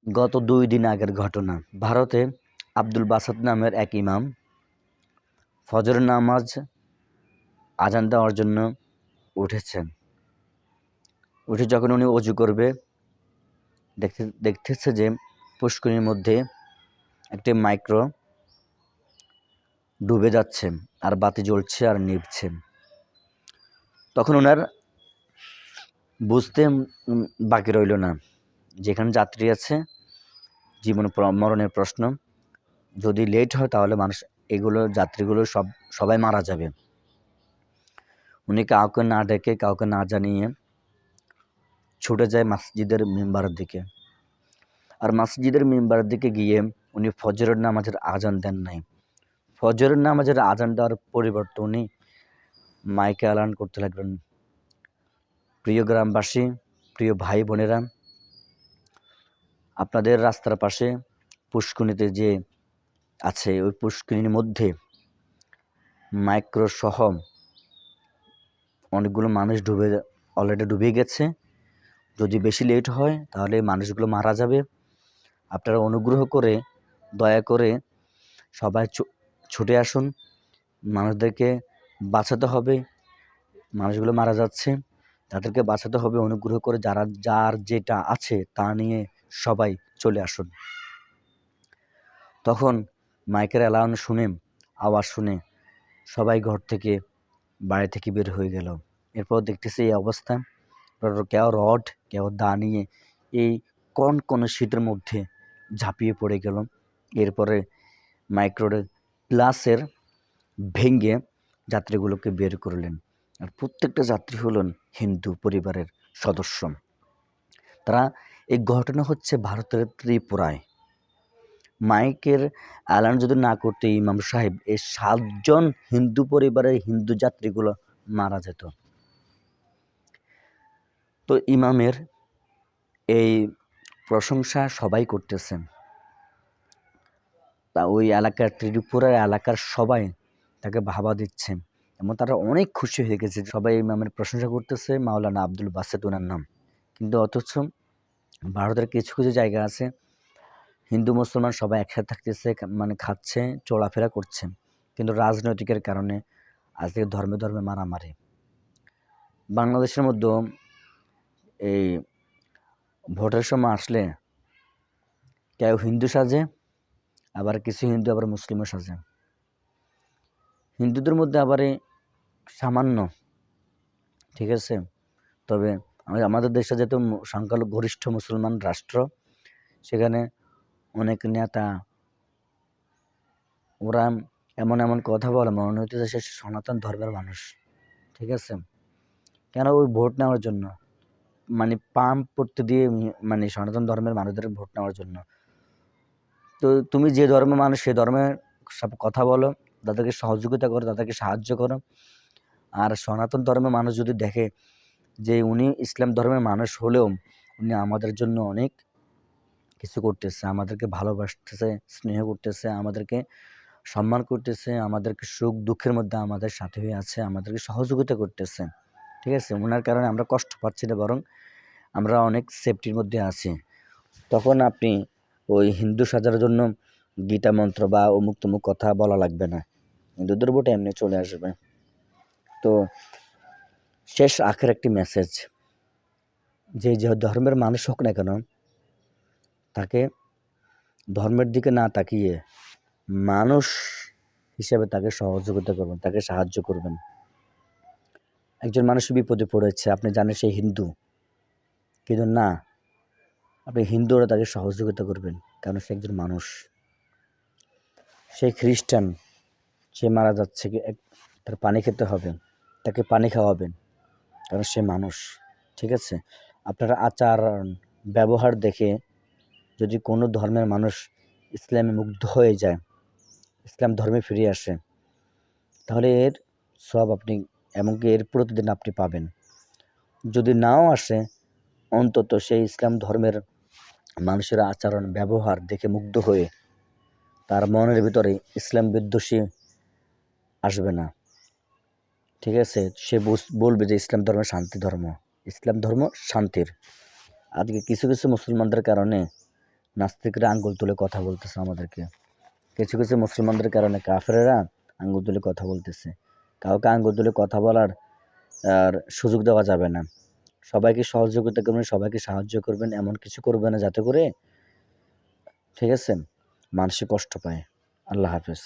গত ২ দিন আগের ঘটনা। ভারতে আব্দুল বাসাত নামের এক ইমাম ফজরের নামাজ আজান দেওয়ার জন্য উঠেছেন। উঠে যখন উনি অজু করবে দেখতেছে যে পুষ্করিণীর মধ্যে একটি মাইক্রো ডুবে যাচ্ছে আর বাতি জ্বলছে আর নিভছে। তখন ওনার বুঝতে বাকি রইল না, যেখানে যাত্রী আছে, জীবন মরণের প্রশ্ন। যদি লেট হয় তাহলে যাত্রীগুলো সবাই মারা যাবে। উনি কাউকে না ডেকে, কাউকে না জানিয়ে ছুটে যায় মসজিদের মিম্বারের দিকে। আর মসজিদের মিম্বারের দিকে গিয়ে উনি ফজরের নামাজের আজান দেন নাই। ফজরের নামাজের আজান দেওয়ার পরিবর্তে উনি মাইকে এলান করতে লাগলেন, প্রিয় গ্রামবাসী, প্রিয় ভাই বোনেরা, আপনাদের রাস্তার পাশে পুষ্করিণীতে যে আছে, ওই পুষ্করিণীর মধ্যে মাইক্রো সহ অনেকগুলো মানুষ অলরেডি ডুবে গেছে। যদি বেশি লেট হয় তাহলে মানুষগুলো মারা যাবে। আপনারা অনুগ্রহ করে, দয়া করে সবাই ছুটে আসুন। মানুষদেরকে বাঁচাতে হবে। মানুষগুলো মারা যাচ্ছে, তাদেরকে বাঁচাতে হবে। অনুগ্রহ করে যার যেটা আছে তা নিয়ে সবাই চলে আসুন। তখন মাইকের আওয়াজ শুনে সবাই বাড়ি থেকে বের হয়ে গেল। এরপর দেখতেছি এই অবস্থা, কেউ রড, কেউ দা নিয়ে এই কোন শীতের মধ্যে ঝাঁপিয়ে পড়ে গেল। এরপরে মাইক্রোর গ্লাসের ভেঙে যাত্রীগুলোকে বের করলেন। আর প্রত্যেকটা যাত্রী হলেন হিন্দু পরিবারের সদস্য। তারা, এই ঘটনা হচ্ছে ভারতের ত্রিপুরায়। মাইকের অ্যালার্ম যদি না করতে ইমাম সাহেব, এই ৭ জন হিন্দু পরিবারের হিন্দু যাত্রীগুলো মারা যেত। তো ইমামের এই প্রশংসা সবাই করতেছেন। তা ওই এলাকার, ত্রিপুরার এলাকার সবাই তাকে বাহবা দিচ্ছেন এবং তারা অনেক খুশি হয়ে গেছে। সবাই ইমামের প্রশংসা করতেছে, মাওলানা আব্দুল বাসেত ওনার নাম। কিন্তু অথচ ভারতের কিছু কিছু জায়গা আছে, হিন্দু মুসলমান সবাই একসাথে থাকতেছে, খাচ্ছে, চলাফেরা করছে, কিন্তু রাজনৈতিকের কারণে আজকে ধর্মে ধর্মে মারামারি। বাংলাদেশের মধ্যেও এই ভোটের সময় আসলে কেউ হিন্দু সাজে, আবার কিছু হিন্দু আবার মুসলিমও সাজে। হিন্দুদের মধ্যে আবার সামান্য, ঠিক আছে, তবে আমাদের দেশে যেহেতু সংখ্যাগরিষ্ঠ মুসলমান রাষ্ট্র, সেখানে অনেক নেতা, ওরা এমন এমন কথা বলে মনে হইতেছে সে সনাতন ধর্মের মানুষ। ঠিক আছে, কেন? ওই ভোট নেওয়ার জন্য, পাম্প করতে দিয়ে, সনাতন ধর্মের মানুষদের ভোট নেওয়ার জন্য। তো তুমি যে ধর্মের মানুষ, সে ধর্মের সব কথা বলো, তাদেরকে সহযোগিতা করো, তাদেরকে সাহায্য করো। আর সনাতন ধর্মের মানুষ যদি দেখে যে উনি ইসলাম ধর্মের মানুষ হলেও উনি আমাদের জন্য অনেক কিছু করতেছে, আমাদেরকে ভালোবাসতেছে, স্নেহ করতেছে, আমাদেরকে সম্মান করতেছে, আমাদেরকে সুখ দুঃখের মধ্যে আমাদের সাথে হয়ে আছে, আমাদেরকে সহযোগিতা করতেছে, ঠিক আছে, ওনার কারণে আমরা কষ্ট পাচ্ছি না, বরং আমরা অনেক সেফটির মধ্যে আছি, তখন আপনি ওই হিন্দু সাজার জন্য গীতা মন্ত্র বা অমুক তমুক কথা বলা লাগবে না, হিন্দুদের ভোটে এমনি চলে আসবে। তো শেষ আখের একটি মেসেজ, যে ধর্মের মানুষ হোক না কেন, তাকে ধর্মের দিকে না তাকিয়ে মানুষ হিসেবে তাকে সহযোগিতা করবেন, তাকে সাহায্য করবেন। একজন মানুষ বিপদে পড়েছে, আপনি জানেন সে হিন্দু, কিন্তু না, আপনি হিন্দুরা তাকে সহযোগিতা করবেন, কারণ সে একজন মানুষ। সে খ্রিস্টান, সে মারা যাচ্ছে, তার পানি খেতে হবে, তাকে পানি খাওয়াবেন, কারণ সে মানুষ। ঠিক আছে, আপনার আচার ব্যবহার দেখে যদি কোনো ধর্মের মানুষ ইসলামে মুগ্ধ হয়ে যায়, ইসলাম ধর্মে ফিরে আসে, তাহলে এর সব আপনি, এমনকি এর প্রতিদিন আপনি পাবেন। যদি নাও আসে, অন্তত সেই ইসলাম ধর্মের মানুষের আচরণ ব্যবহার দেখে মুগ্ধ হয়ে তার মনের ভিতরে ইসলাম বিদ্বেষী আসবে না। ঠিক আছে, সে বলবে যে ইসলাম ধর্ম শান্তি ধর্ম, ইসলাম ধর্ম শান্তির। আজকে কিছু কিছু মুসলমানদের কারণে নাস্তিকরা আঙ্গুল তুলে কথা বলতেছে আমাদেরকে। কিছু কিছু মুসলমানদের কারণে কাফেরেরা আঙ্গুল তুলে কথা বলতেছে। কাউকে আঙ্গুল তুলে কথা বলার আর সুযোগ দেওয়া যাবে না। সবাইকে সহযোগিতা করবেন, সবাইকে সাহায্য করবেন, এমন কিছু করবে না যাতে করে, ঠিক আছে, মানুষে কষ্ট পায়। আল্লাহ হাফেজ।